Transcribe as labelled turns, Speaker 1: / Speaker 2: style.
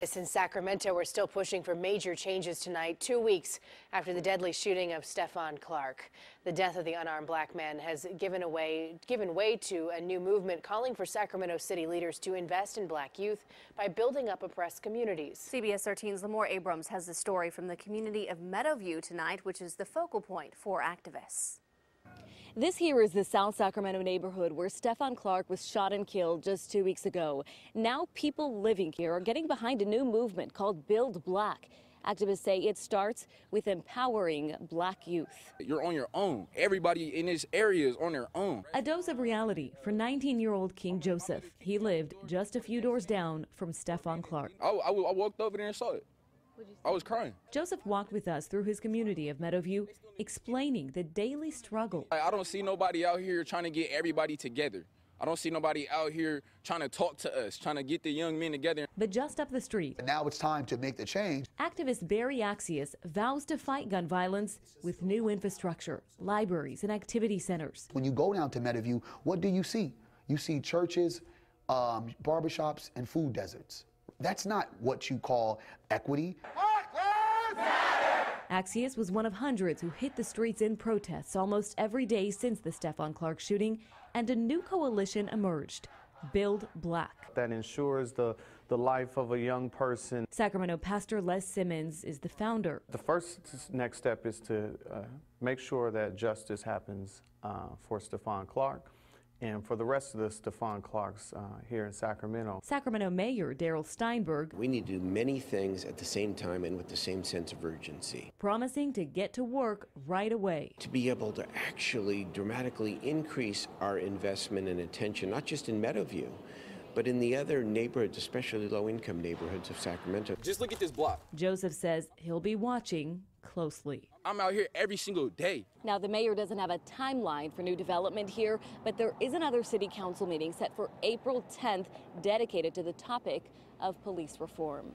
Speaker 1: In Sacramento, we're still pushing for major changes tonight, 2 weeks after the deadly shooting of Stephon Clark. The death of the unarmed black man has given way to a new movement calling for Sacramento city leaders to invest in black youth by building up oppressed communities.
Speaker 2: CBS 13's Lemor Abrams has the story from the community of Meadowview tonight, which is the focal point for activists.
Speaker 3: This here is the South Sacramento neighborhood where Stephon Clark was shot and killed just 2 weeks ago. Now people living here are getting behind a new movement called Build Black. Activists say it starts with empowering black youth.
Speaker 4: You're on your own. Everybody in this area is on their own.
Speaker 3: A dose of reality for 19-year-old King Joseph. He lived just a few doors down from Stephon Clark.
Speaker 4: I walked over there and saw it. I was crying.
Speaker 3: Joseph walked with us through his community of Meadowview, explaining the daily struggle.
Speaker 4: I don't see nobody out here trying to get everybody together. I don't see nobody out here trying to talk to us, trying to get the young men together.
Speaker 3: But just up the street,
Speaker 5: now it's time to make the change.
Speaker 3: Activist Accius vows to fight gun violence with new infrastructure, libraries, and activity centers.
Speaker 5: When you go down to Meadowview, what do you see? You see churches, barbershops, and food deserts. That's not what you call equity.
Speaker 3: Accius was one of hundreds who hit the streets in protests almost every day since the Stephon Clark shooting, and a new coalition emerged, Build Black.
Speaker 6: That ensures the life of a young person.
Speaker 3: Sacramento Pastor Les Simmons is the founder.
Speaker 6: The first next step is to make sure that justice happens for Stephon Clark and for the rest of the Stephon Clarks here in Sacramento.
Speaker 3: Sacramento Mayor Darrell Steinberg.
Speaker 7: We need to do many things at the same time and with the same sense of urgency.
Speaker 3: Promising to get to work right away.
Speaker 7: To be able to actually dramatically increase our investment and attention, not just in Meadowview, but in the other neighborhoods, especially low-income neighborhoods of Sacramento.
Speaker 4: Just look at this block.
Speaker 3: Joseph says he'll be watching closely.
Speaker 4: I'm out here every single day.
Speaker 3: Now, the mayor doesn't have a timeline for new development here, but there is another city council meeting set for April 10th dedicated to the topic of police reform.